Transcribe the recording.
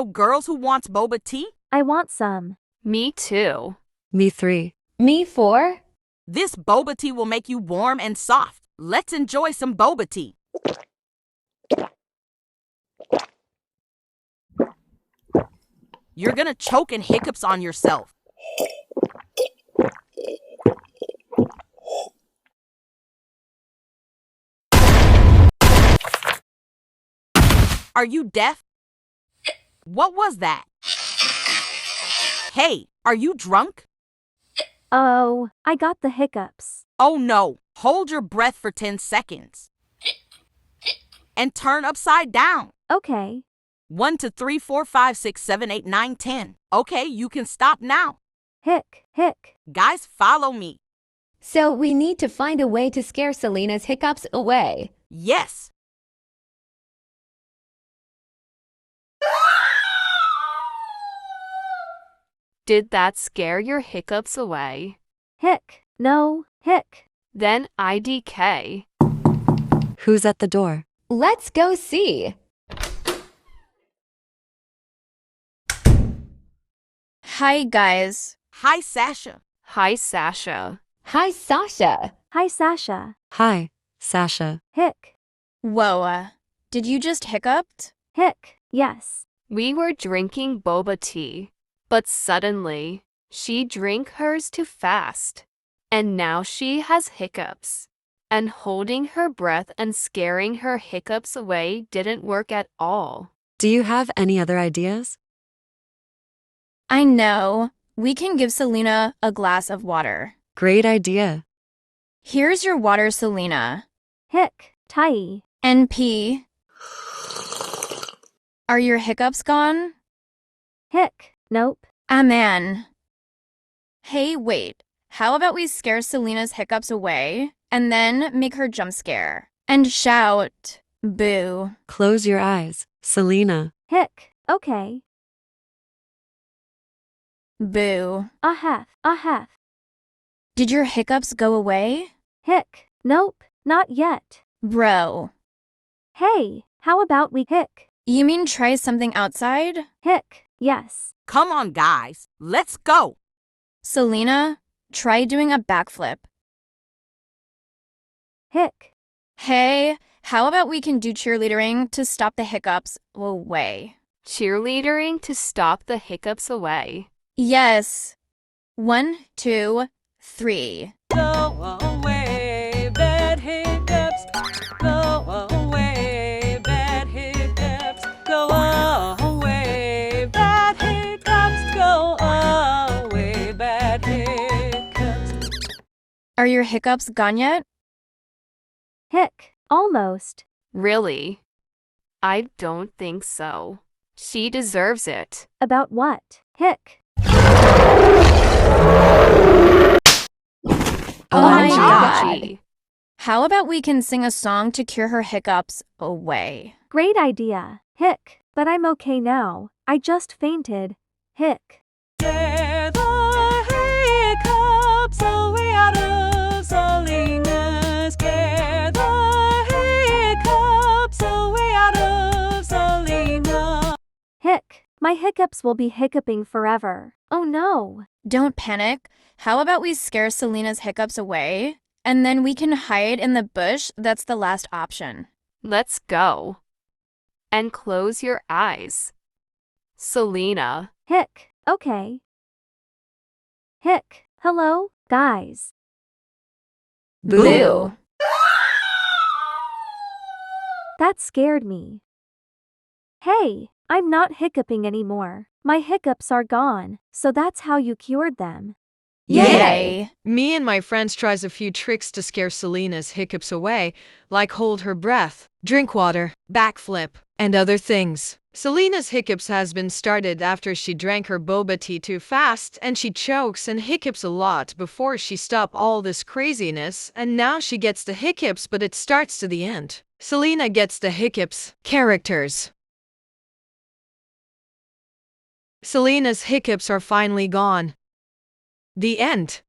So girls who wants boba tea? I want some. Me too. Me 3. Me 4. This boba tea will make you warm and soft. Let's enjoy some boba tea. You're gonna choke and hiccups on yourself. Are you deaf? What was that? Hey, are you drunk? Oh, I got the hiccups. Oh no, hold your breath for 10 seconds. And turn upside down. Okay. 1, 2, 3, 4, 5, 6, 7, 8, 9, 10. Okay, you can stop now. Hic. Guys, follow me. So we need to find a way to scare Celina's hiccups away. Yes. Did that scare your hiccups away? Hic. No, hic. Then IDK. Who's at the door? Let's go see. Hi, guys. Hi, Sasha. Hi, Sasha. Hi, Sasha. Hi, Sasha. Hi, Sasha. Hic. Whoa, did you just hiccuped? Hic. Yes. We were drinking boba tea, but suddenly, she drank hers too fast. And now she has hiccups. And holding her breath and scaring her hiccups away didn't work at all. Do you have any other ideas? I know. We can give Celina a glass of water. Great idea. Here's your water, Celina. Hic. Tai. NP. Are your hiccups gone? Hic. Nope. Amen. Hey, wait. How about we scare Celina's hiccups away and then make her jump scare and shout, boo. Close your eyes, Celina. Hic. Okay. Boo. A hef. Did your hiccups go away? Hic. Nope. Not yet. Bro. Hey, how about we hic? You mean try something outside? Hic. Yes. Come on, guys. Let's go. Celina, try doing a backflip. Hic. Hey, how about we can do cheerleading to stop the hiccups away? Cheerleading to stop the hiccups away. Yes. 1, 2, 3. Go away, bad hiccups. Go away, bad hiccups. Go away, bad hiccups. Go away, bad hiccups. Are your hiccups gone yet? Hic. Almost. Really? I don't think so. She deserves it. About what? Hic. Oh my OMG. God. How about we can sing a song to cure her hiccups away? Great idea. Hic. But I'm okay now. I just fainted. Hic. Scare the hiccups away out of Celina. Scare the hiccups away out of Celina. Hic. My hiccups will be hiccuping forever. Oh no. Don't panic. How about we scare Celina's hiccups away? And then we can hide in the bush. That's the last option. Let's go. And close your eyes. Celina. Hic. Okay. Hic. Hello, guys. Boo. That scared me. Hey, I'm not hiccuping anymore. My hiccups are gone, so that's how you cured them. Yay! Me and my friends tries a few tricks to scare Celina's hiccups away, like hold her breath, drink water, backflip, and other things. Celina's hiccups has been started after she drank her boba tea too fast, and she chokes and hiccups a lot before she stop all this craziness, and now she gets the hiccups, but it starts to the end. Celina gets the hiccups. Characters. Celina's hiccups are finally gone. The end.